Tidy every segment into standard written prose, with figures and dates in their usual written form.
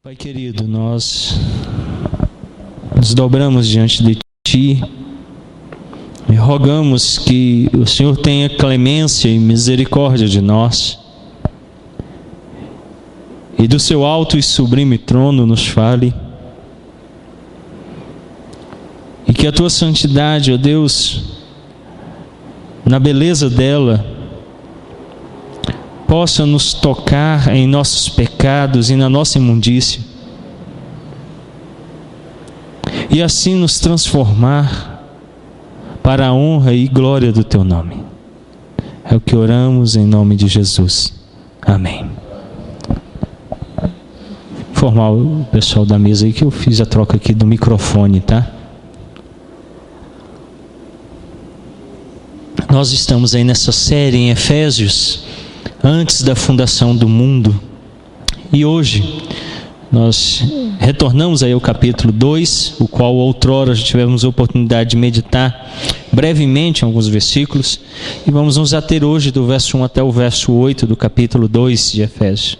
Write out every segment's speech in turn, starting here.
Pai querido, nós nos dobramos diante de Ti e rogamos que o Senhor tenha clemência e misericórdia de nós e do Seu alto e sublime trono nos fale e que a Tua santidade, ó Deus, na beleza dela, possa nos tocar em nossos pecados e na nossa imundícia e assim nos transformar para a honra e glória do Teu nome. É o que oramos em nome de Jesus. Amém. Informar o pessoal da mesa aí que eu fiz a troca aqui do microfone, tá? Nós estamos aí nessa série em Efésios, antes da fundação do mundo, e hoje nós retornamos aí ao capítulo 2, o qual outrora já tivemos a oportunidade de meditar brevemente em alguns versículos, e vamos nos ater hoje do verso 1 até o verso 8 do capítulo 2 de Efésios,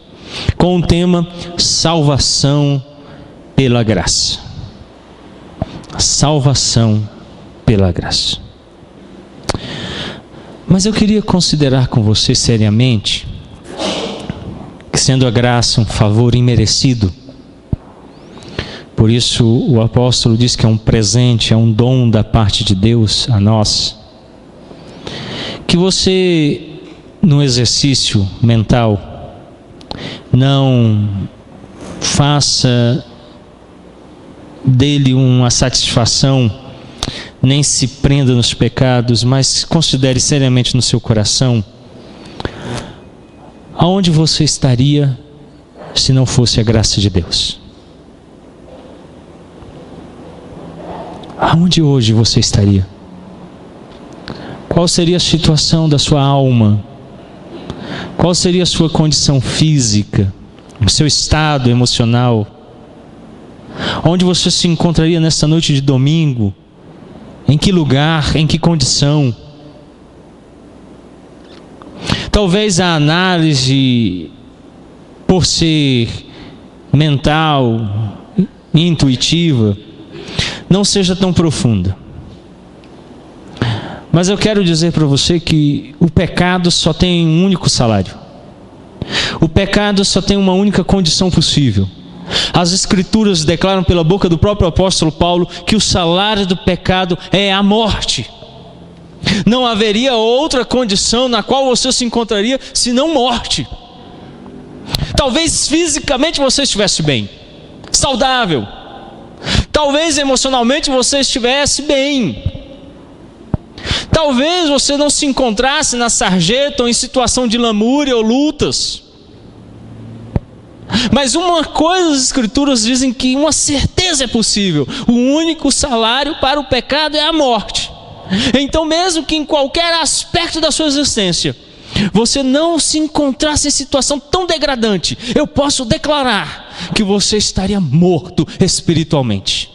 com o tema salvação pela graça. Salvação pela graça. Mas eu queria considerar com você seriamente que, sendo a graça um favor imerecido, por isso o apóstolo diz que é um presente, é um dom da parte de Deus a nós, que você, no exercício mental, não faça dele uma satisfação, nem se prenda nos pecados, mas considere seriamente no seu coração aonde você estaria se não fosse a graça de Deus. Aonde hoje você estaria? Qual seria a situação da sua alma? Qual seria a sua condição física? O seu estado emocional? Onde você se encontraria nesta noite de domingo? Em que lugar, em que condição? Talvez a análise, por ser mental e intuitiva, não seja tão profunda. Mas eu quero dizer para você que o pecado só tem um único salário. O pecado só tem uma única condição possível. As Escrituras declaram pela boca do próprio apóstolo Paulo que o salário do pecado é a morte. Não haveria outra condição na qual você se encontraria senão morte. Talvez fisicamente você estivesse bem, saudável. Talvez emocionalmente você estivesse bem. Talvez você não se encontrasse na sarjeta ou em situação de lamúria ou lutas. Mas uma coisa as Escrituras dizem que uma certeza é possível: o único salário para o pecado é a morte. Então, mesmo que em qualquer aspecto da sua existência você não se encontrasse em situação tão degradante, eu posso declarar que você estaria morto espiritualmente.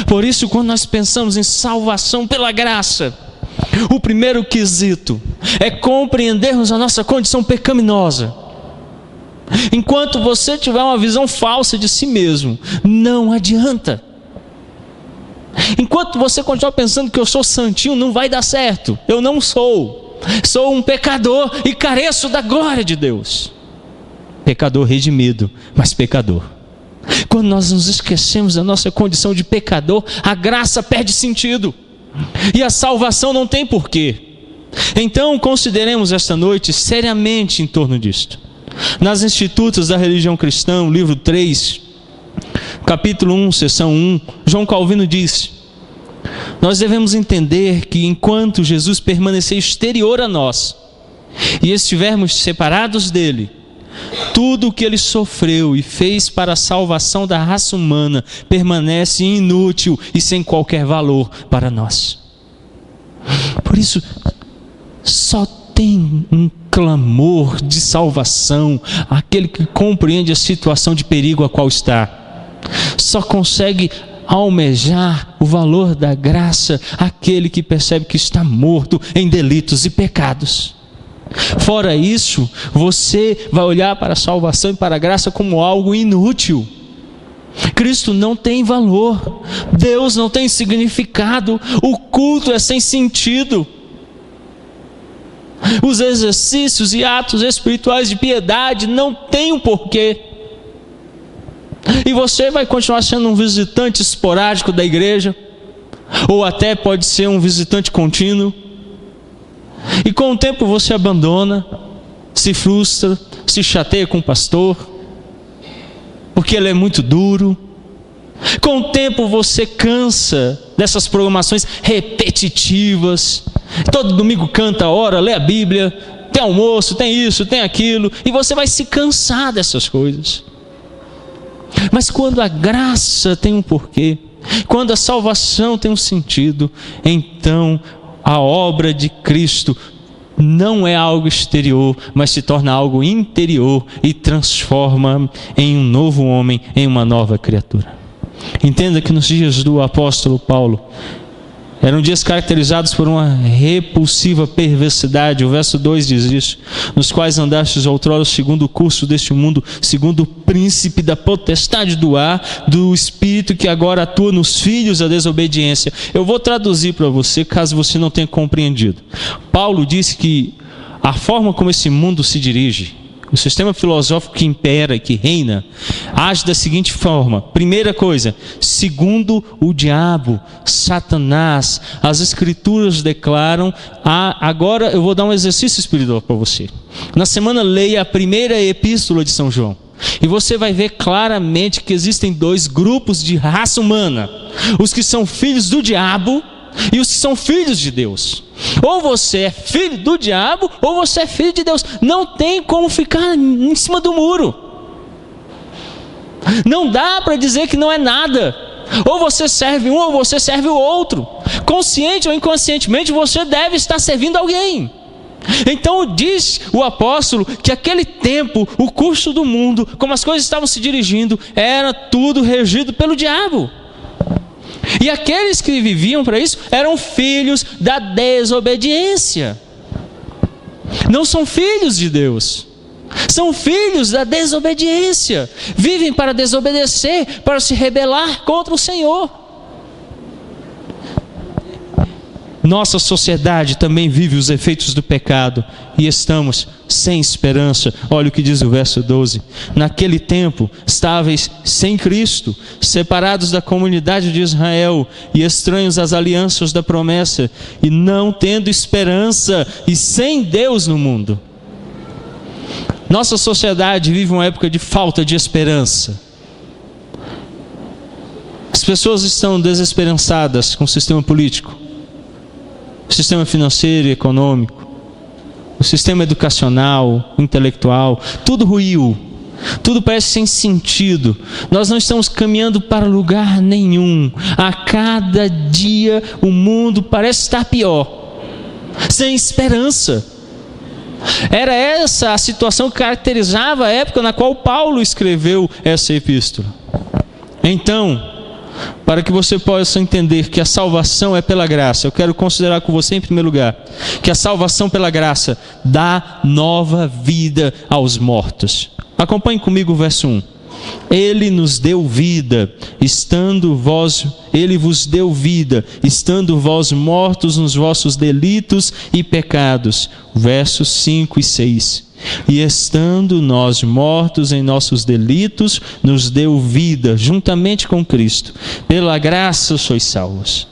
Por isso, quando nós pensamos em salvação pela graça, o primeiro quesito é compreendermos a nossa condição pecaminosa. Enquanto você tiver uma visão falsa de si mesmo, não adianta. Enquanto você continuar pensando que eu sou santinho, não vai dar certo. Eu não sou. Sou um pecador e careço da glória de Deus. Pecador redimido, mas pecador. Quando nós nos esquecemos da nossa condição de pecador, a graça perde sentido. E a salvação não tem porquê. Então consideremos esta noite seriamente em torno disto. Nas Institutos da Religião Cristã, livro 3, capítulo 1, seção 1, João Calvino diz: nós devemos entender que enquanto Jesus permanecer exterior a nós e estivermos separados dele, tudo o que ele sofreu e fez para a salvação da raça humana permanece inútil e sem qualquer valor para nós. Por isso, só tem um clamor de salvação aquele que compreende a situação de perigo a qual está. Só consegue almejar o valor da graça aquele que percebe que está morto em delitos e pecados. Fora isso, você vai olhar para a salvação e para a graça como algo inútil. Cristo não tem valor, Deus não tem significado, o culto é sem sentido. Os exercícios e atos espirituais de piedade não têm um porquê. E você vai continuar sendo um visitante esporádico da igreja, ou até pode ser um visitante contínuo. E com o tempo você abandona, se frustra, se chateia com o pastor, porque ele é muito duro. Com o tempo você cansa dessas programações repetitivas. Todo domingo canta, ora, lê a Bíblia, tem almoço, tem isso, tem aquilo, e você vai se cansar dessas coisas. Mas quando a graça tem um porquê, quando a salvação tem um sentido, então a obra de Cristo não é algo exterior, mas se torna algo interior e transforma em um novo homem, em uma nova criatura. Entenda que nos dias do apóstolo Paulo, eram dias caracterizados por uma repulsiva perversidade. O verso 2 diz isso: nos quais andastes outrora segundo o curso deste mundo, segundo o príncipe da potestade do ar, do espírito que agora atua nos filhos da desobediência. Eu vou traduzir para você, caso você não tenha compreendido. Paulo disse que a forma como esse mundo se dirige, o sistema filosófico que impera, que reina, age da seguinte forma. Primeira coisa, segundo o diabo, Satanás, as escrituras declaram. Agora eu vou dar um exercício espiritual para você. Na semana leia a primeira epístola de São João, e você vai ver claramente que existem dois grupos de raça humana: os que são filhos do diabo e os que são filhos de Deus. Ou você é filho do diabo, ou você é filho de Deus. Não tem como ficar em cima do muro. Não dá para dizer que não é nada. Ou você serve um, ou você serve o outro. Consciente ou inconscientemente, você deve estar servindo alguém. Então diz o apóstolo que aquele tempo, o curso do mundo, como as coisas estavam se dirigindo, era tudo regido pelo diabo. E aqueles que viviam para isso eram filhos da desobediência. Não são filhos de Deus, são filhos da desobediência. Vivem para desobedecer, para se rebelar contra o Senhor. Nossa sociedade também vive os efeitos do pecado e estamos sem esperança. Olha o que diz o verso 12: naquele tempo estáveis sem Cristo, separados da comunidade de Israel e estranhos às alianças da promessa, e não tendo esperança e sem Deus no mundo. Nossa sociedade vive uma época de falta de esperança. As pessoas estão desesperançadas com o sistema político, o sistema financeiro e econômico, o sistema educacional, intelectual. Tudo ruiu, tudo parece sem sentido. Nós não estamos caminhando para lugar nenhum. A cada dia o mundo parece estar pior, sem esperança. Era essa a situação que caracterizava a época na qual Paulo escreveu essa epístola. Então, para que você possa entender que a salvação é pela graça, eu quero considerar com você em primeiro lugar que a salvação pela graça dá nova vida aos mortos. Acompanhe comigo o verso 1. Ele nos deu vida, Ele vos deu vida, estando vós mortos nos vossos delitos e pecados. Versos 5 e 6. E estando nós mortos em nossos delitos, nos deu vida juntamente com Cristo. Pela graça sois salvos.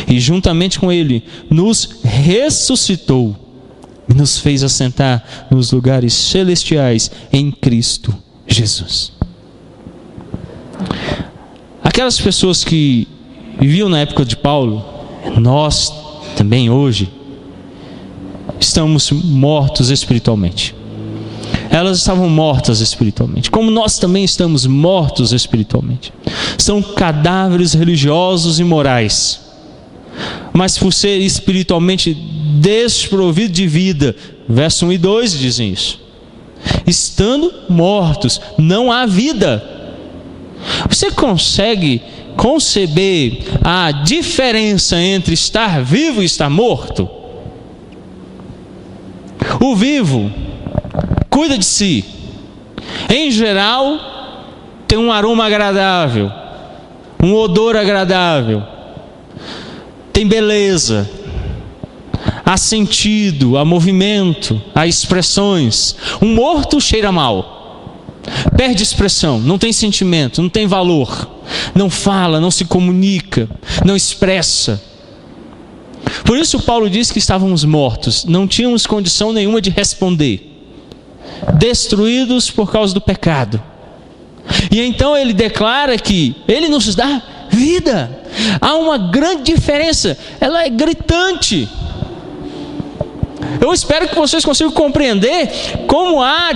E juntamente com Ele nos ressuscitou e nos fez assentar nos lugares celestiais em Cristo Jesus. Aquelas pessoas que viviam na época de Paulo, nós também hoje estamos mortos espiritualmente. Elas estavam mortas espiritualmente, como nós também estamos mortos espiritualmente. São cadáveres religiosos e morais, mas por ser espiritualmente desprovidos de vida. Verso 1 e 2 dizem isso. Estando mortos, não há vida. Você consegue conceber a diferença entre estar vivo e estar morto? O vivo cuida de si. Em geral, tem um aroma agradável, um odor agradável, tem beleza, há sentido, há movimento, há expressões. Um morto cheira mal, perde expressão, não tem sentimento, não tem valor, não fala, não se comunica, não expressa. Por isso Paulo diz que estávamos mortos, não tínhamos condição nenhuma de responder, destruídos por causa do pecado. E então ele declara que ele nos dá vida. Há uma grande diferença, ela é gritante. Eu espero que vocês consigam compreender como há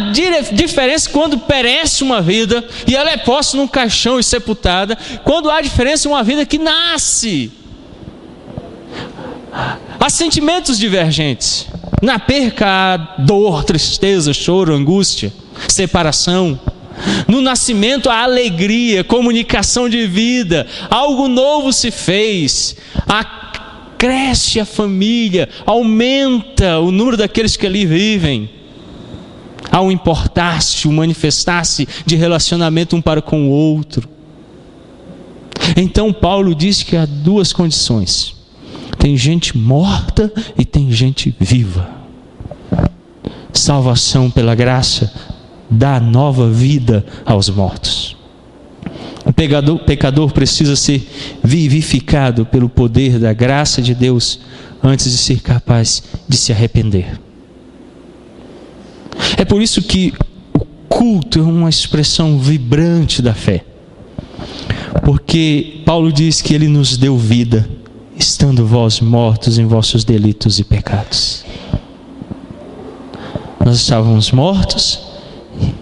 diferença quando perece uma vida e ela é posta num caixão e sepultada, quando há diferença em uma vida que nasce. Há sentimentos divergentes. Na perca há dor, tristeza, choro, angústia, separação. No nascimento há alegria, comunicação de vida, algo novo se fez. Cresce a família, aumenta o número daqueles que ali vivem. Há um importar-se, um manifestar-se de relacionamento um para com o outro. Então Paulo diz que há duas condições. Tem gente morta e tem gente viva. Salvação pela graça dá nova vida aos mortos. O pecador precisa ser vivificado pelo poder da graça de Deus antes de ser capaz de se arrepender. É por isso que o culto é uma expressão vibrante da fé. Porque Paulo diz que ele nos deu vida, estando vós mortos em vossos delitos e pecados. Nós estávamos mortos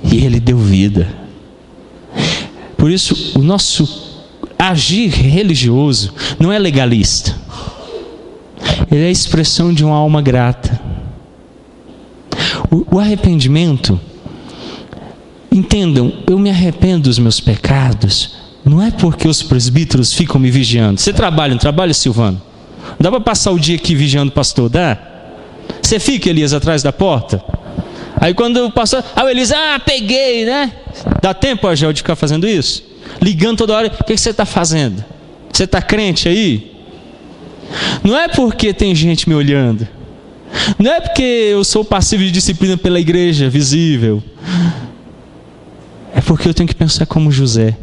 e ele deu vida. Por isso, o nosso agir religioso não é legalista. Ele é a expressão de uma alma grata. O arrependimento, entendam, eu me arrependo dos meus pecados, não é porque os presbíteros ficam me vigiando. Você trabalha, não trabalha, Silvano? Dá para passar o dia aqui vigiando o pastor, dá? Você fica, Elias, atrás da porta? Aí quando o pastor, o Elias, peguei, né? Dá tempo, Agel, de ficar fazendo isso? Ligando toda hora, o que você está fazendo? Você está crente aí? Não é porque tem gente me olhando. Não é porque eu sou passivo de disciplina pela igreja visível. É porque eu tenho que pensar como José.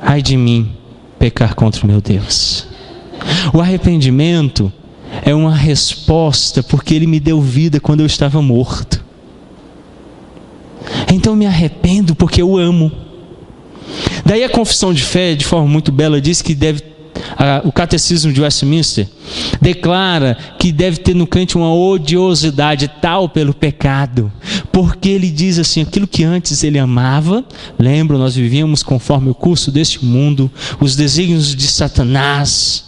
Ai de mim, pecar contra o meu Deus. O arrependimento é uma resposta porque Ele me deu vida quando eu estava morto. Então eu me arrependo porque eu amo. Daí a confissão de fé, de forma muito bela, diz que o catecismo de Westminster declara que deve ter no crente uma odiosidade tal pelo pecado, porque ele diz assim, aquilo que antes ele amava, lembram, nós vivíamos conforme o curso deste mundo, os desígnios de Satanás,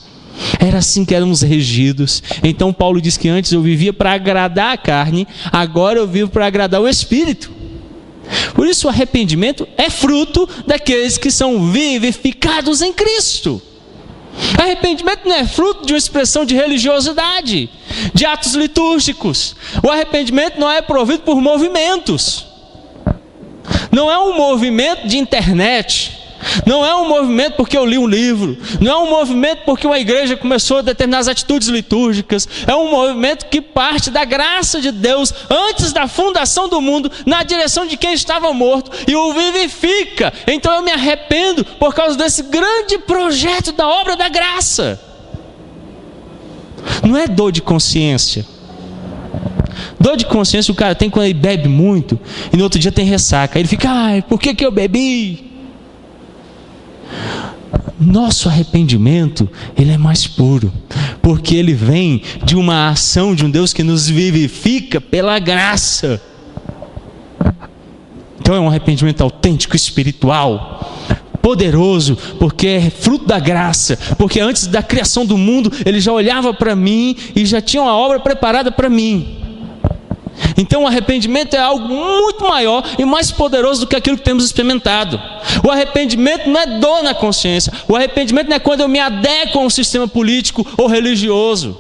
era assim que éramos regidos. Então Paulo diz que antes eu vivia para agradar a carne, agora eu vivo para agradar o Espírito. Por isso o arrependimento é fruto daqueles que são vivificados em Cristo. Arrependimento não é fruto de uma expressão de religiosidade, de atos litúrgicos. O arrependimento não é provido por movimentos. Não é um movimento de internet. Não é um movimento porque eu li um livro. Não é um movimento porque uma igreja começou a determinadas atitudes litúrgicas. É um movimento que parte da graça de Deus antes da fundação do mundo, na direção de quem estava morto e o vivifica. Então eu me arrependo por causa desse grande projeto da obra da graça. Não é dor de consciência. Dor de consciência o cara tem quando ele bebe muito e no outro dia tem ressaca. Aí ele fica, por que eu bebi? Nosso arrependimento, ele é mais puro, porque ele vem de uma ação de um Deus que nos vivifica pela graça. Então é um arrependimento autêntico, espiritual, poderoso, porque é fruto da graça, porque antes da criação do mundo, ele já olhava para mim e já tinha uma obra preparada para mim. Então o arrependimento é algo muito maior e mais poderoso do que aquilo que temos experimentado. O arrependimento não é dor na consciência. O arrependimento não é quando eu me adequo a um sistema político ou religioso.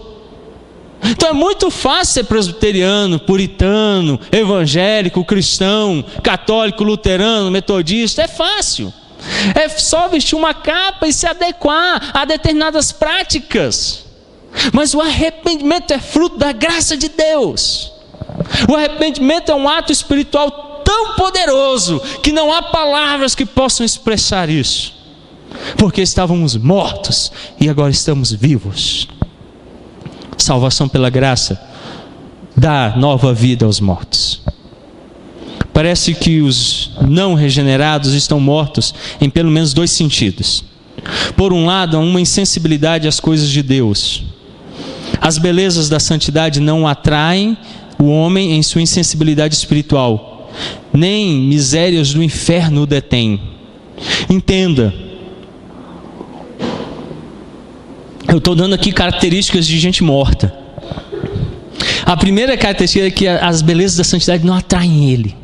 Então é muito fácil ser presbiteriano, puritano, evangélico, cristão, católico, luterano, metodista. É fácil. É só vestir uma capa e se adequar a determinadas práticas. Mas o arrependimento é fruto da graça de Deus. O arrependimento é um ato espiritual tão poderoso que não há palavras que possam expressar isso. Porque estávamos mortos e agora estamos vivos. Salvação pela graça dá nova vida aos mortos. Parece que os não regenerados estão mortos em pelo menos dois sentidos. Por um lado, há uma insensibilidade às coisas de Deus. As belezas da santidade não atraem o homem em sua insensibilidade espiritual, nem misérias do inferno o detêm. Entenda, eu estou dando aqui características de gente morta. A primeira característica é que as belezas da santidade não atraem ele.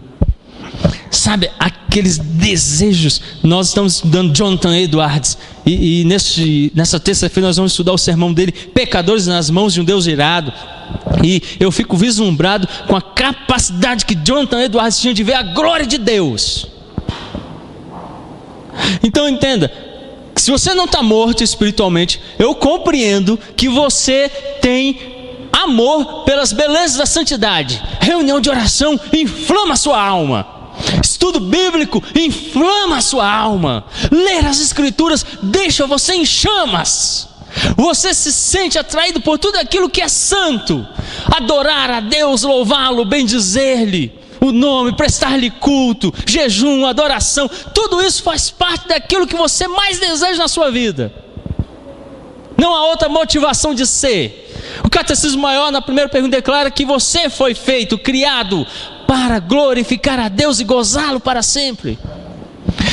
Sabe, aqueles desejos. Nós estamos estudando Jonathan Edwards e nessa terça-feira nós vamos estudar o sermão dele, Pecadores nas mãos de um Deus irado. E eu fico vislumbrado com a capacidade que Jonathan Edwards tinha de ver a glória de Deus. Então entenda, se você não está morto espiritualmente, eu compreendo que você tem amor pelas belezas da santidade. Reunião de oração inflama a sua alma. Estudo bíblico inflama a sua alma. Ler as escrituras deixa você em chamas. Você se sente atraído por tudo aquilo que é santo. Adorar a Deus, louvá-lo, bendizer-lhe o nome, prestar-lhe culto, jejum, adoração, tudo isso faz parte daquilo que você mais deseja na sua vida. Não há outra motivação de ser. O Catecismo Maior, na primeira pergunta, declara que você foi feito, criado para glorificar a Deus e gozá-lo para sempre.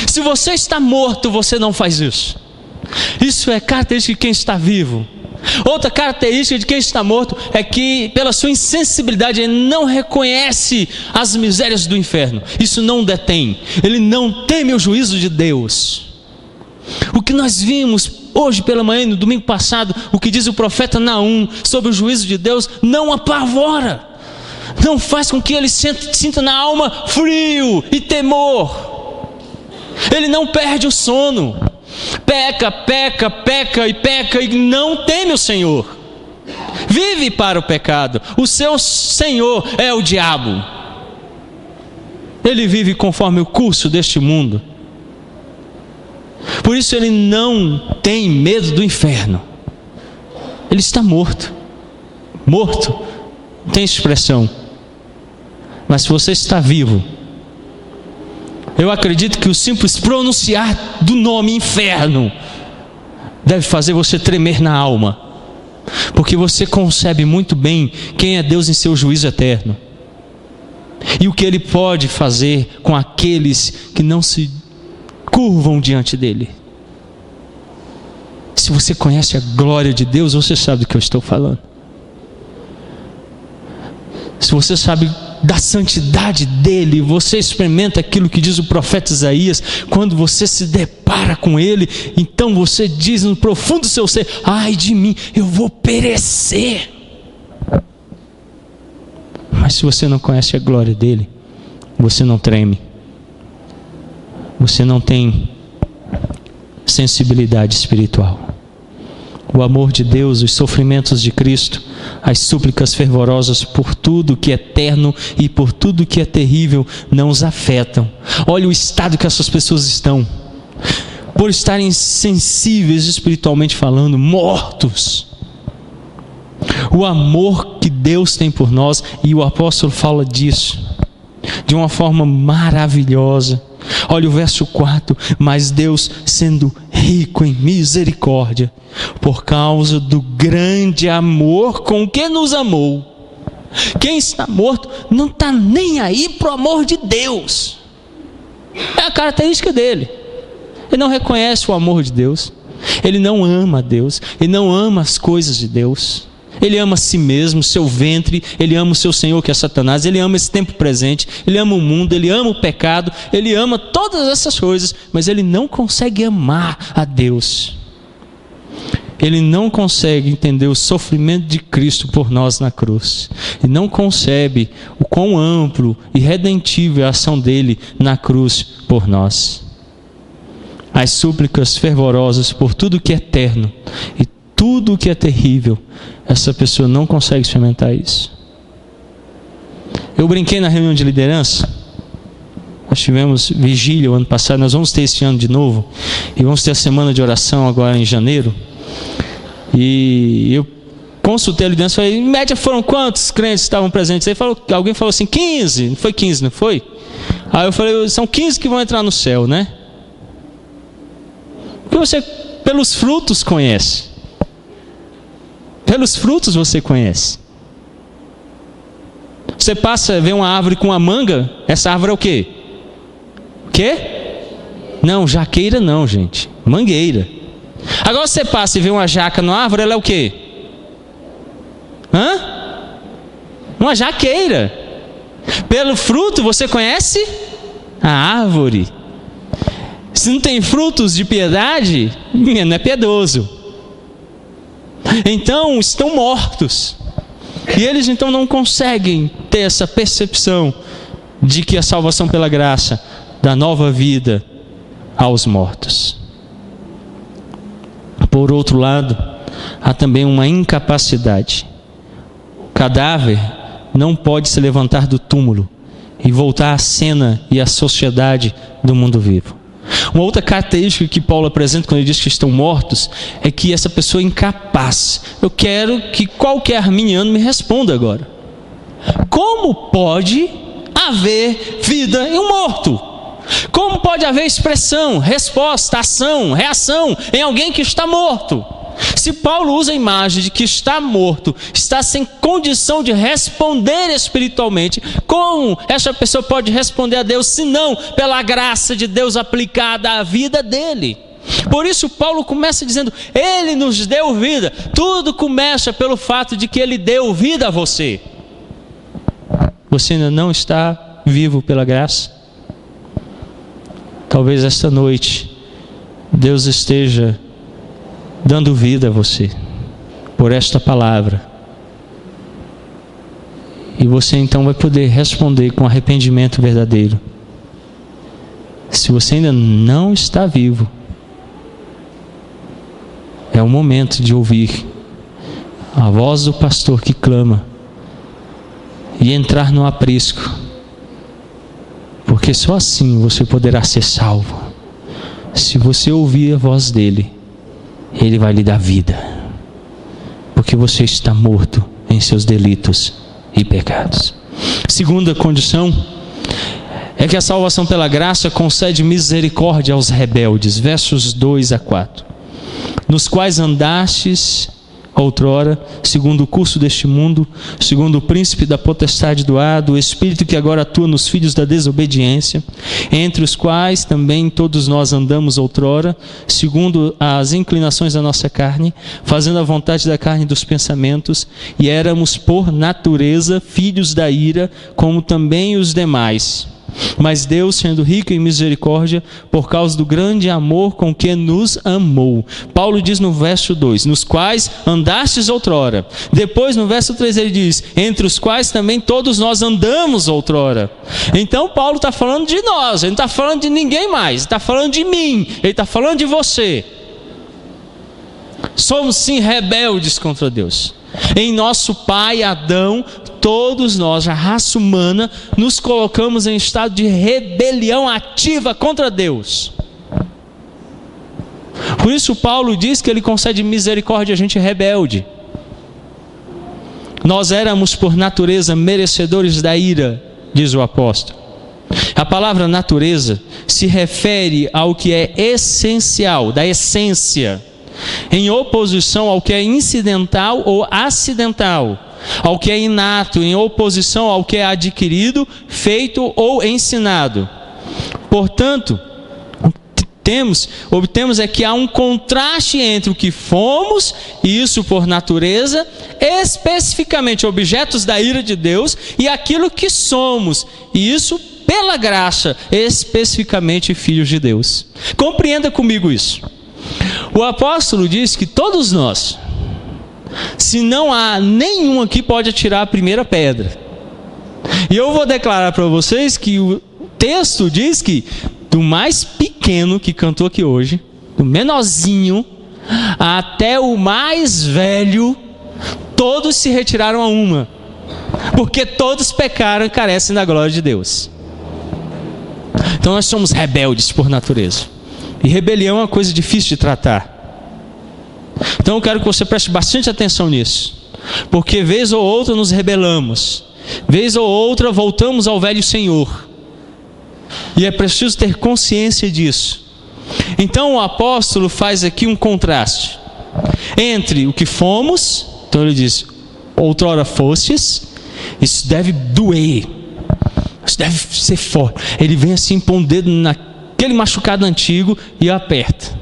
Se você está morto, você não faz isso. Isso é característica de quem está vivo. Outra característica de quem está morto é que, pela sua insensibilidade, ele não reconhece as misérias do inferno. Isso não o detém. Ele não teme o juízo de Deus. O que nós vimos hoje pela manhã, no domingo passado, o que diz o profeta Naum sobre o juízo de Deus, não apavora. Não faz com que ele sinta na alma frio e temor. Ele não perde o sono. Peca e não teme o Senhor. Vive para o pecado. O seu senhor é o diabo. Ele vive conforme o curso deste mundo. Por isso ele não tem medo do inferno. Ele está morto. Morto, não tem expressão. Mas se você está vivo, eu acredito que o simples pronunciar do nome inferno deve fazer você tremer na alma, porque você concebe muito bem quem é Deus em seu juízo eterno e o que Ele pode fazer com aqueles que não se curvam diante dEle. Se você conhece a glória de Deus, você sabe do que eu estou falando. Se você sabe da santidade dele, você experimenta aquilo que diz o profeta Isaías. Quando você se depara com ele, então você diz no profundo do seu ser: ai de mim, eu vou perecer. Mas se você não conhece a glória dele, você não treme, você não tem sensibilidade espiritual. O amor de Deus, os sofrimentos de Cristo, as súplicas fervorosas por tudo que é eterno e por tudo que é terrível não os afetam. Olha o estado que essas pessoas estão, por estarem sensíveis espiritualmente falando, mortos. O amor que Deus tem por nós, e o apóstolo fala disso de uma forma maravilhosa. Olha o verso 4: mas Deus, sendo rico em misericórdia, por causa do grande amor com que nos amou. Quem está morto não está nem aí para o amor de Deus. É a característica dele. Ele não reconhece o amor de Deus. Ele não ama a Deus. Ele não ama as coisas de Deus. Ele ama a si mesmo, seu ventre. Ele ama o seu senhor, que é Satanás. Ele ama esse tempo presente. Ele ama o mundo. Ele ama o pecado. Ele ama todas essas coisas. Mas ele não consegue amar a Deus. ele não consegue entender o sofrimento de Cristo por nós na cruz. E não concebe o quão amplo e redentivo é a ação dele na cruz por nós. As súplicas fervorosas por tudo que é eterno e tudo que é terrível, essa pessoa não consegue experimentar isso. Eu brinquei na reunião de liderança. Nós tivemos vigília o ano passado, nós vamos ter esse ano de novo. E vamos ter a semana de oração agora em janeiro. E eu consultei a liderança e falei, em média foram quantos crentes estavam presentes? Aí alguém falou assim, 15. Não foi 15, não foi? Aí eu falei, são 15 que vão entrar no céu, né? Porque você, pelos frutos, conhece. Pelos frutos você conhece. Você passa, vê uma árvore com uma manga, essa árvore é o quê? O quê? Não, jaqueira não, gente. Mangueira. Agora você passa e vê uma jaca na árvore, ela é o quê? Uma jaqueira. Pelo fruto você conhece a árvore. Se não tem frutos de piedade, não é piedoso. Então estão mortos. E eles então não conseguem ter essa percepção de que a salvação pela graça dá nova vida aos mortos. Por outro lado, há também uma incapacidade. O cadáver não pode se levantar do túmulo e voltar à cena e à sociedade do mundo vivo. Uma outra característica que Paulo apresenta quando ele diz que estão mortos é que essa pessoa é incapaz. Eu quero que qualquer arminiano me responda agora. Como pode haver vida em um morto? Como pode haver expressão, resposta, ação, reação em alguém que está morto? Se Paulo usa a imagem de que está morto, está sem condição de responder espiritualmente, como essa pessoa pode responder a Deus, se não pela graça de Deus aplicada à vida dele? Por isso Paulo começa dizendo, ele nos deu vida. Tudo começa pelo fato de que ele deu vida a você. Você ainda não está vivo pela graça? Talvez esta noite Deus esteja dando vida a você por esta palavra, e você então vai poder responder com arrependimento verdadeiro. Se você ainda não está vivo, é o momento de ouvir a voz do pastor que clama e entrar no aprisco, porque só assim você poderá ser salvo. Se você ouvir a voz dele, ele vai lhe dar vida, porque você está morto em seus delitos e pecados. Segunda condição é que a salvação pela graça concede misericórdia aos rebeldes, versos 2 a 4, nos quais andastes outrora, segundo o curso deste mundo, segundo o príncipe da potestade do ar, do espírito que agora atua nos filhos da desobediência, entre os quais também todos nós andamos outrora, segundo as inclinações da nossa carne, fazendo a vontade da carne e dos pensamentos, e éramos por natureza filhos da ira, como também os demais. Mas Deus, sendo rico em misericórdia, por causa do grande amor com que nos amou. Paulo diz no verso 2, nos quais andastes outrora. Depois no verso 3 ele diz, entre os quais também todos nós andamos outrora. Então Paulo está falando de nós, ele não está falando de ninguém mais, ele está falando de mim, ele está falando de você. Somos sim rebeldes contra Deus. Em nosso pai Adão, todos nós, a raça humana, nos colocamos em estado de rebelião ativa contra Deus. Por isso Paulo diz que ele concede misericórdia a gente rebelde. Nós éramos por natureza merecedores da ira, diz o apóstolo. A palavra natureza se refere ao que é essencial, da essência, em oposição ao que é incidental ou acidental, ao que é inato, em oposição ao que é adquirido, feito ou ensinado. Portanto, obtemos é que há um contraste entre o que fomos, e isso por natureza, especificamente objetos da ira de Deus, e aquilo que somos, e isso pela graça, especificamente filhos de Deus. Compreenda comigo isso. O apóstolo diz que todos nós, se não há nenhum aqui, pode atirar a primeira pedra. E eu vou declarar para vocês que o texto diz que do mais pequeno que cantou aqui hoje, do menorzinho, até o mais velho, todos se retiraram a uma. Porque todos pecaram e carecem da glória de Deus. Então nós somos rebeldes por natureza. E rebelião é uma coisa difícil de tratar. Então eu quero que você preste bastante atenção nisso. Porque vez ou outra nos rebelamos. Vez ou outra voltamos ao velho Senhor. E é preciso ter consciência disso. Então o apóstolo faz aqui um contraste entre o que fomos. Então ele diz: outrora fostes. Isso deve doer. Isso deve ser forte. Ele vem assim, põe um dedo naquele machucado antigo e aperta.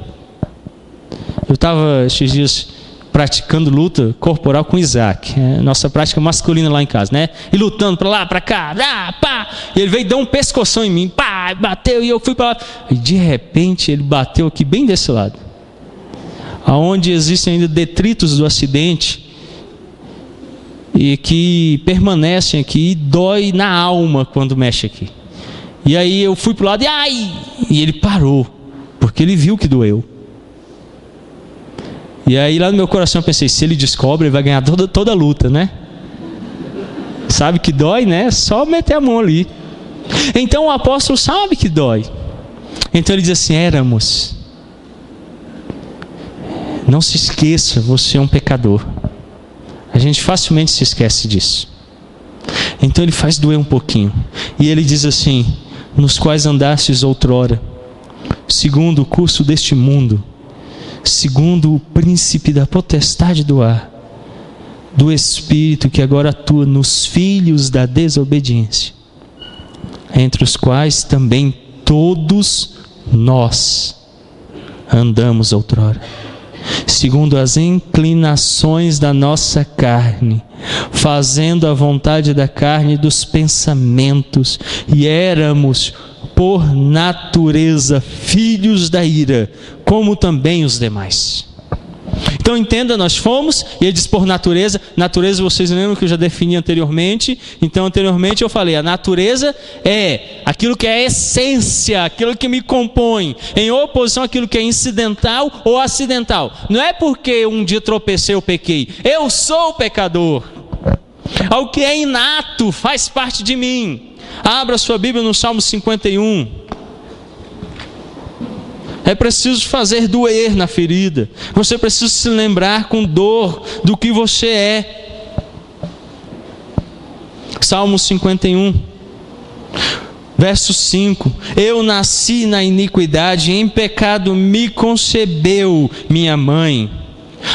Eu estava esses dias praticando luta corporal com Isaac, nossa prática masculina lá em casa, né? E lutando para lá, para cá, pá. E ele veio dar um pescoção em mim, pá, bateu e eu fui para lá. E de repente ele bateu aqui bem desse lado, aonde existem ainda detritos do acidente e que permanecem aqui e dói na alma quando mexe aqui. E aí eu fui para o lado e ai! E ele parou, porque ele viu que doeu. E aí lá no meu coração eu pensei, se ele descobre, ele vai ganhar toda a luta, né? Sabe que dói, né? Só meter a mão ali. Então o apóstolo sabe que dói. Então ele diz assim: éramos. Não se esqueça, você é um pecador. A gente facilmente se esquece disso. Então ele faz doer um pouquinho. E ele diz assim: nos quais andastes outrora, segundo o curso deste mundo, segundo o príncipe da potestade do ar, do espírito que agora atua nos filhos da desobediência, entre os quais também todos nós andamos outrora, segundo as inclinações da nossa carne, fazendo a vontade da carne e dos pensamentos, e éramos por natureza filhos da ira, como também os demais. Então entenda, nós fomos, e ele diz por natureza. Natureza, vocês lembram que eu já defini anteriormente. Então anteriormente eu falei, a natureza é aquilo que é a essência, aquilo que me compõe, em oposição àquilo que é incidental ou acidental. Não é porque um dia tropecei ou pequei, eu sou pecador. Ao que é inato, faz parte de mim. Abra sua Bíblia no Salmo 51. É preciso fazer doer na ferida. Você precisa se lembrar com dor do que você é. Salmo 51, verso 5. Eu nasci na iniquidade, em pecado me concebeu minha mãe.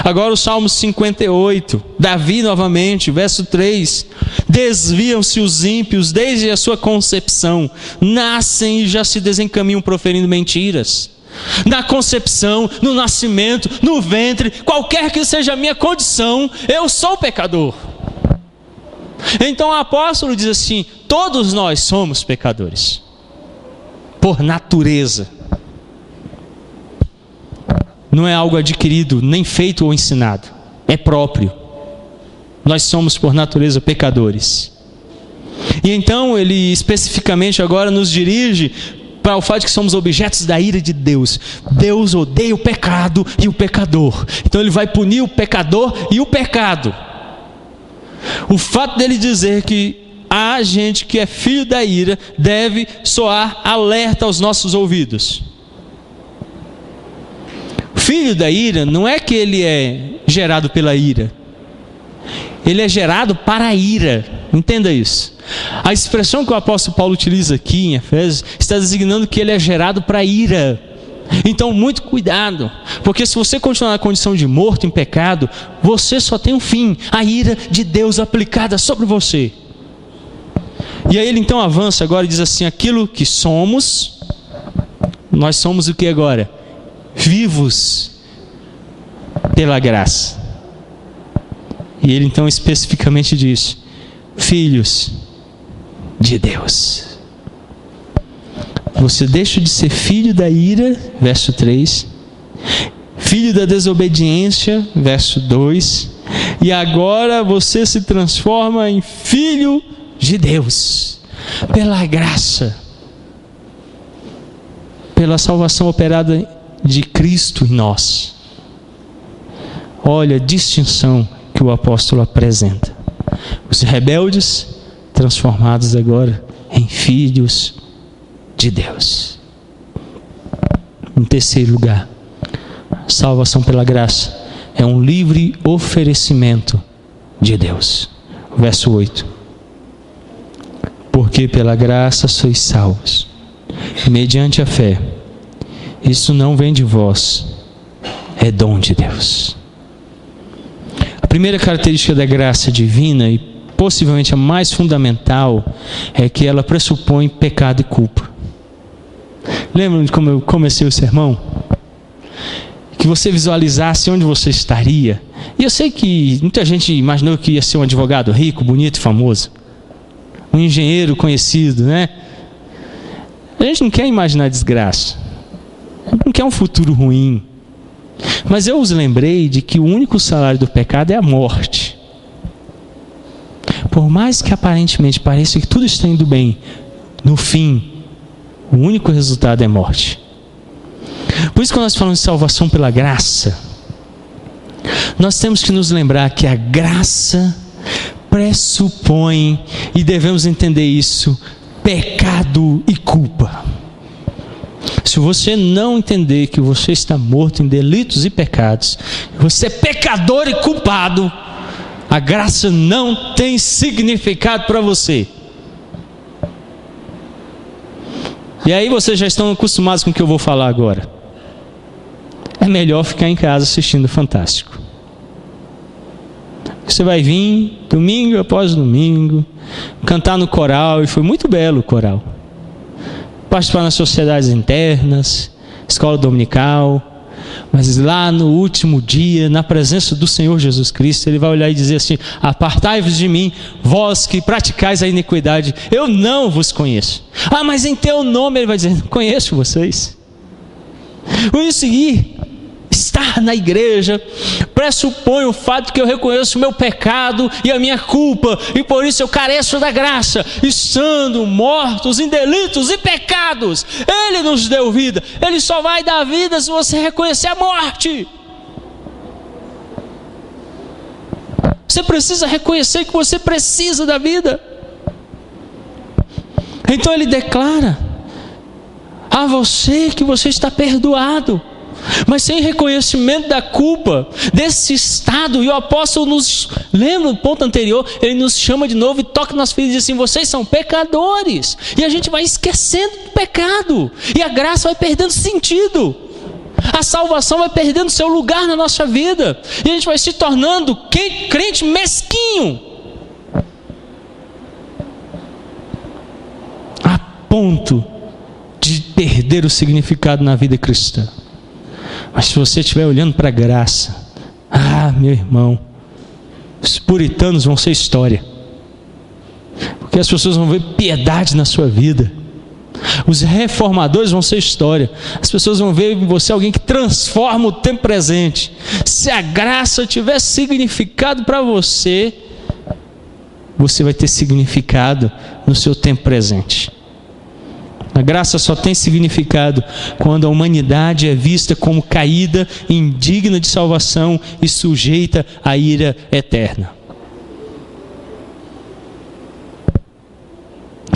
Agora o Salmo 58, Davi novamente, verso 3. Desviam-se os ímpios desde a sua concepção, nascem e já se desencaminham proferindo mentiras. Na concepção, no nascimento, no ventre, qualquer que seja a minha condição, eu sou pecador. Então o apóstolo diz assim: todos nós somos pecadores, por natureza. Não é algo adquirido, nem feito ou ensinado, é próprio. Nós somos por natureza pecadores. E então ele especificamente agora nos dirige para o fato de que somos objetos da ira de Deus. Deus odeia o pecado e o pecador. Então ele vai punir o pecador e o pecado. O fato dele dizer que há gente que é filho da ira deve soar alerta aos nossos ouvidos. Filho da ira não é que ele é gerado pela ira. Ele é gerado para a ira. Entenda isso. A expressão que o apóstolo Paulo utiliza aqui em Efésios está designando que ele é gerado para a ira. Então muito cuidado, porque se você continuar na condição de morto em pecado, você só tem um fim: a ira de Deus aplicada sobre você. E aí ele então avança agora e diz assim: aquilo que somos, nós somos o que agora? Vivos pela graça. E ele então especificamente diz: filhos de Deus. Você deixa de ser filho da ira, verso 3, filho da desobediência, verso 2, e agora você se transforma em filho de Deus, pela graça, pela salvação operada de Cristo em nós. Olha a distinção que o apóstolo apresenta. Os rebeldes transformados agora em filhos de Deus. Em terceiro lugar, salvação pela graça é um livre oferecimento de Deus. Verso 8. Porque pela graça sois salvos, mediante a fé. Isso não vem de vós, é dom de Deus. A primeira característica da graça divina, e possivelmente a mais fundamental, é que ela pressupõe pecado e culpa. Lembram de como eu comecei o sermão? Que você visualizasse onde você estaria. E eu sei que muita gente imaginou que ia ser um advogado rico, bonito e famoso. Um engenheiro conhecido, né? A gente não quer imaginar desgraça. A gente não quer um futuro ruim. Mas eu os lembrei de que o único salário do pecado é a morte. Por mais que aparentemente pareça que tudo está indo bem, no fim, o único resultado é morte. Por isso que nós falamos de salvação pela graça, nós temos que nos lembrar que a graça pressupõe, e devemos entender isso, pecado e culpa. Se você não entender que você está morto em delitos e pecados, você é pecador e culpado, a graça não tem significado para você. E aí vocês já estão acostumados com o que eu vou falar agora. É melhor ficar em casa assistindo Fantástico. Você vai vir domingo após domingo, cantar no coral, e foi muito belo o coral. Participar nas sociedades internas, escola dominical, mas lá no último dia, na presença do Senhor Jesus Cristo, Ele vai olhar e dizer assim: apartai-vos de mim, vós que praticais a iniquidade, eu não vos conheço. Ah, mas em teu nome Ele vai dizer: conheço vocês. Por isso, estar na igreja pressupõe o fato que eu reconheço o meu pecado e a minha culpa, e por isso eu careço da graça, estando mortos em delitos e pecados. Ele nos deu vida. Ele só vai dar vida se você reconhecer a morte. Você precisa reconhecer que você precisa da vida. Então ele declara a você que você está perdoado. Mas sem reconhecimento da culpa, desse estado, e o apóstolo nos lembra no ponto anterior, ele nos chama de novo e toca nas feridas e diz assim: vocês são pecadores. E a gente vai esquecendo do pecado, e a graça vai perdendo sentido, a salvação vai perdendo seu lugar na nossa vida, e a gente vai se tornando crente mesquinho, a ponto de perder o significado na vida cristã. Mas se você estiver olhando para a graça, meu irmão, os puritanos vão ser história, porque as pessoas vão ver piedade na sua vida. Os reformadores vão ser história, as pessoas vão ver em você alguém que transforma o tempo presente. Se a graça tiver significado para você, você vai ter significado no seu tempo presente. A graça só tem significado quando a humanidade é vista como caída, indigna de salvação e sujeita à ira eterna.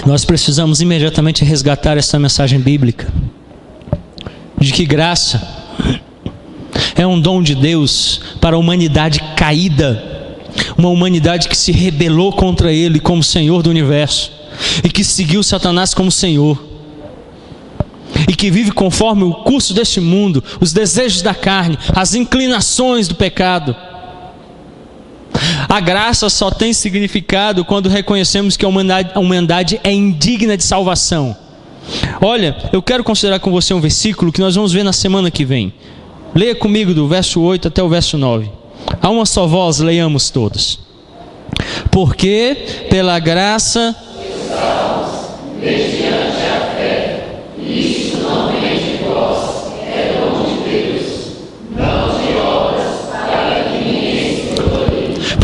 Nós precisamos imediatamente resgatar essa mensagem bíblica de que graça é um dom de Deus para a humanidade caída, uma humanidade que se rebelou contra Ele como Senhor do universo e que seguiu Satanás como Senhor, e que vive conforme o curso deste mundo, os desejos da carne, as inclinações do pecado. A graça só tem significado quando reconhecemos que a humanidade é indigna de salvação. Olha, eu quero considerar com você um versículo que nós vamos ver na semana que vem. Leia comigo do verso 8 até o verso 9. A uma só voz, leiamos todos. Porque pela graça mediante a fé, isso não vem de vós, é dom de Deus, não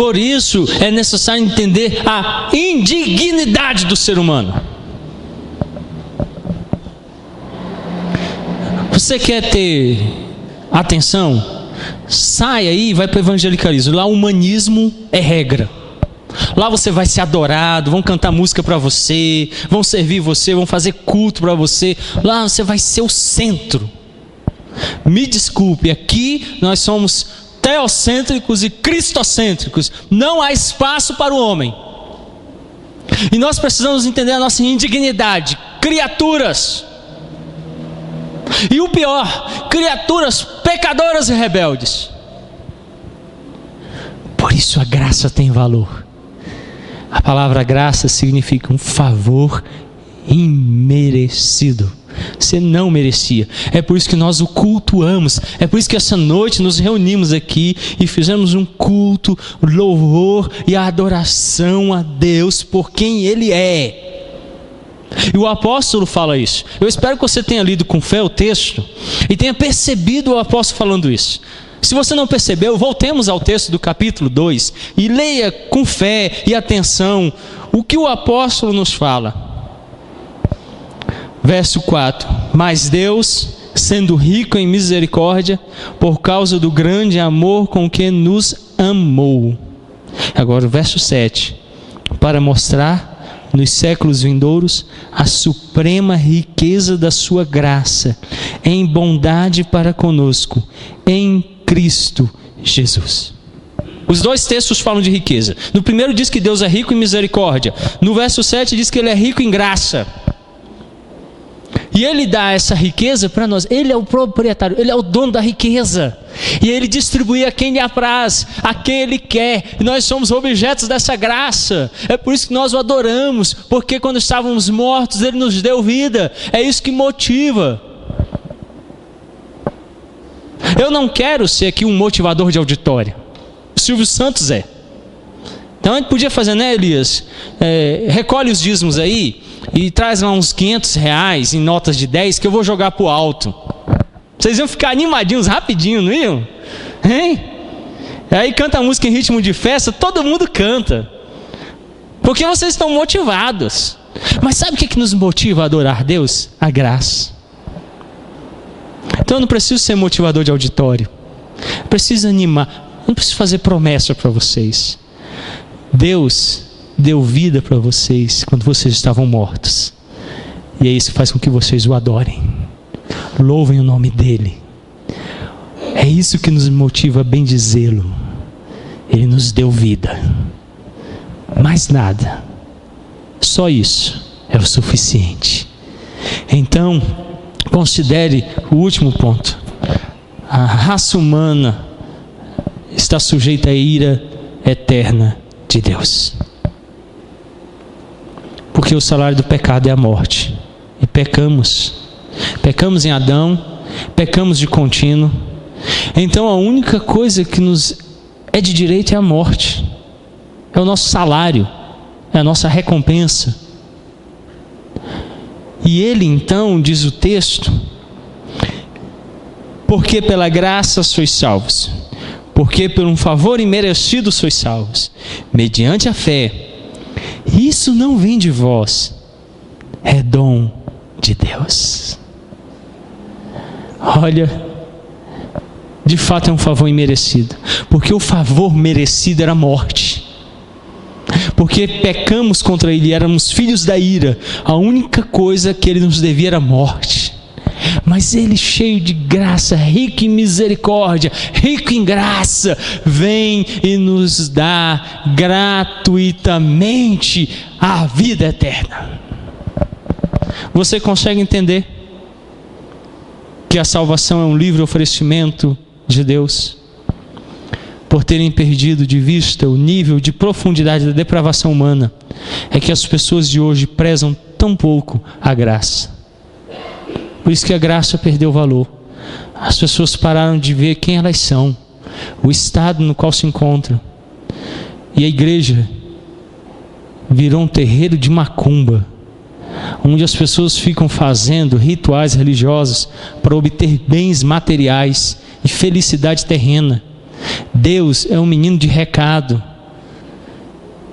Por isso é necessário entender a indignidade do ser humano. Você quer ter atenção? Sai aí e vai para o evangelicalismo. Lá o humanismo é regra. Lá você vai ser adorado, vão cantar música para você, vão servir você, vão fazer culto para você. Lá você vai ser o centro. Me desculpe, aqui nós somos teocêntricos e cristocêntricos. Não há espaço para o homem. E nós precisamos entender a nossa indignidade. Criaturas. E o pior, criaturas pecadoras e rebeldes. Por isso a graça tem valor. A palavra graça significa um favor imerecido. Você não merecia. É por isso que nós o cultuamos. É por isso que essa noite nos reunimos aqui e fizemos um culto, louvor e adoração a Deus por quem Ele é. E o apóstolo fala isso. Eu espero que você tenha lido com fé o texto e tenha percebido o apóstolo falando isso. Se você não percebeu, voltemos ao texto do capítulo 2 e leia com fé e atenção o que o apóstolo nos fala. Verso 4: Mas Deus, sendo rico em misericórdia, por causa do grande amor com que nos amou. Agora o verso 7: Para mostrar nos séculos vindouros a suprema riqueza da sua graça, em bondade para conosco, em Cristo Jesus. Os dois textos falam de riqueza. No primeiro diz que Deus é rico em misericórdia. No verso 7 diz que Ele é rico em graça. E Ele dá essa riqueza para nós. Ele é o proprietário, Ele é o dono da riqueza. E Ele distribui a quem lhe apraz, a quem Ele quer. E nós somos objetos dessa graça. É por isso que nós o adoramos. Porque quando estávamos mortos, Ele nos deu vida. É isso que motiva. Eu não quero ser aqui um motivador de auditório. O Silvio Santos é. Então a gente podia fazer, né, Elias? Recolhe os dízimos aí e traz lá uns R$500 em notas de 10 que eu vou jogar pro alto. Vocês iam ficar animadinhos rapidinho, não iam? Hein? Aí canta a música em ritmo de festa, todo mundo canta. Porque vocês estão motivados. Mas sabe o que nos motiva a adorar Deus? A graça. Então eu não preciso ser motivador de auditório. Eu preciso animar. Eu não preciso fazer promessa para vocês. Deus deu vida para vocês quando vocês estavam mortos. E é isso que faz com que vocês o adorem. Louvem o nome dEle. É isso que nos motiva a bendizê-lo. Ele nos deu vida. Mais nada. Só isso é o suficiente. Então, considere o último ponto. A raça humana está sujeita à ira eterna de Deus. Porque o salário do pecado é a morte. E pecamos. Pecamos em Adão, pecamos de contínuo. Então a única coisa que nos é de direito é a morte. É o nosso salário, é a nossa recompensa. E ele então, diz o texto, porque pela graça sois salvos, porque por um favor imerecido sois salvos, mediante a fé. Isso não vem de vós, é dom de Deus. Olha, de fato é um favor imerecido, porque o favor merecido era a morte. Porque pecamos contra Ele, éramos filhos da ira. A única coisa que Ele nos devia era a morte. Mas Ele, cheio de graça, rico em misericórdia, rico em graça, vem e nos dá gratuitamente a vida eterna. Você consegue entender que a salvação é um livre oferecimento de Deus? Por terem perdido de vista o nível de profundidade da depravação humana, é que as pessoas de hoje prezam tão pouco a graça. Por isso que a graça perdeu valor. As pessoas pararam de ver quem elas são, o estado no qual se encontram. E a igreja virou um terreiro de macumba, onde as pessoas ficam fazendo rituais religiosos para obter bens materiais e felicidade terrena. Deus é um menino de recado.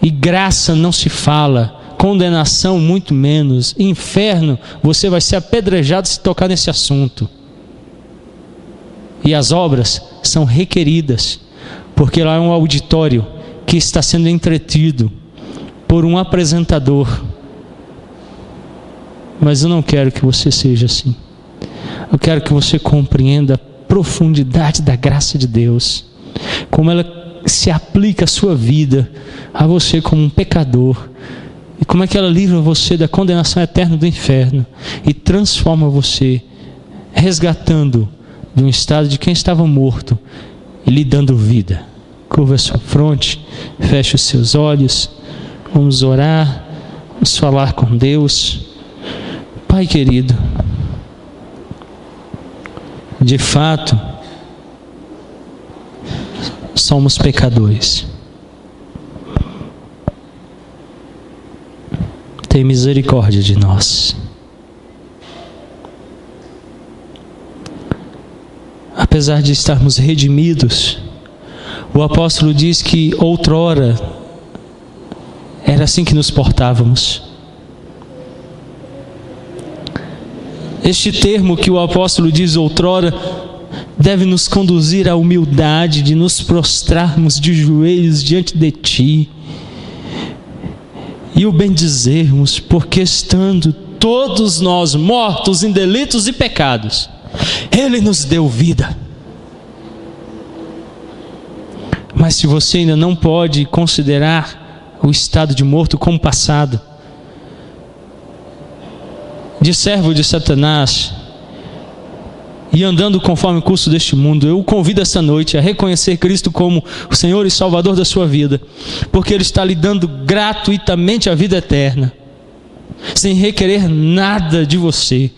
E graça não se fala, condenação muito menos, inferno, você vai ser apedrejado se tocar nesse assunto. E as obras são requeridas, porque lá é um auditório que está sendo entretido por um apresentador. Mas eu não quero que você seja assim. Eu quero que você compreenda a profundidade da graça de Deus, como ela se aplica à sua vida, a você como um pecador, e como é que ela livra você da condenação eterna do inferno e transforma você, resgatando de um estado de quem estava morto e lhe dando vida. Curva a sua fronte, feche os seus olhos, vamos orar, vamos falar com Deus. Pai querido, de fato, somos pecadores. Tem misericórdia de nós. Apesar de estarmos redimidos, o apóstolo diz que outrora era assim que nos portávamos. Este termo que o apóstolo diz outrora deve nos conduzir à humildade de nos prostrarmos de joelhos diante de Ti e o bendizermos, porque estando todos nós mortos em delitos e pecados, Ele nos deu vida. Mas se você ainda não pode considerar o estado de morto como passado, de servo de Satanás, e andando conforme o curso deste mundo, eu o convido esta noite a reconhecer Cristo como o Senhor e Salvador da sua vida, porque Ele está lhe dando gratuitamente a vida eterna, sem requerer nada de você,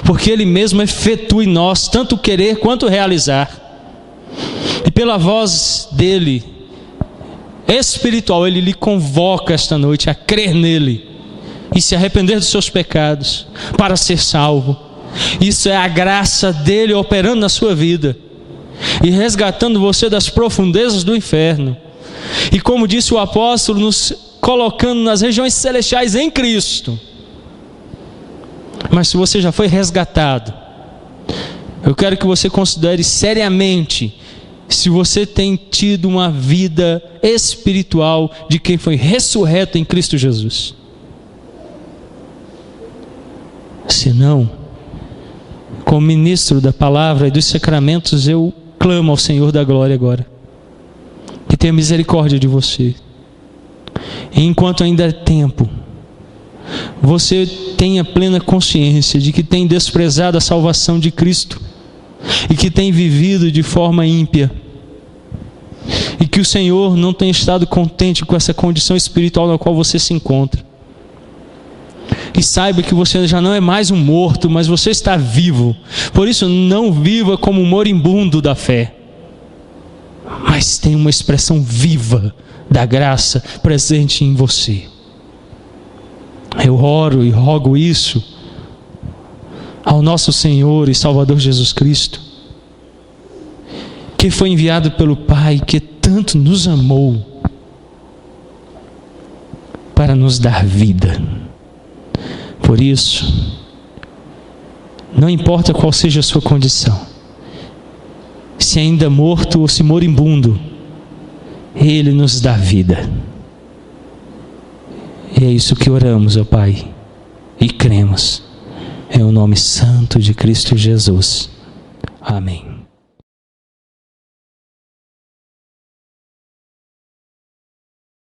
porque Ele mesmo efetua em nós tanto o querer quanto o realizar, e pela voz dEle espiritual, Ele lhe convoca esta noite a crer nele e se arrepender dos seus pecados para ser salvo. Isso é a graça dele operando na sua vida e resgatando você das profundezas do inferno, e como disse o apóstolo, nos colocando nas regiões celestiais em Cristo. Mas se você já foi resgatado, eu quero que você considere seriamente se você tem tido uma vida espiritual de quem foi ressurreto em Cristo Jesus. Se não, como ministro da palavra e dos sacramentos, eu clamo ao Senhor da glória agora, que tenha misericórdia de você. E enquanto ainda é tempo, você tenha plena consciência de que tem desprezado a salvação de Cristo e que tem vivido de forma ímpia, e que o Senhor não tem estado contente com essa condição espiritual na qual você se encontra. E saiba que você já não é mais um morto, mas você está vivo. Por isso, não viva como um moribundo da fé, mas tenha uma expressão viva da graça presente em você. Eu oro e rogo isso ao nosso Senhor e Salvador Jesus Cristo, que foi enviado pelo Pai, que tanto nos amou para nos dar vida. Por isso, não importa qual seja a sua condição, se ainda morto ou se moribundo, Ele nos dá vida. E é isso que oramos, ó Pai, e cremos, em o nome santo de Cristo Jesus. Amém.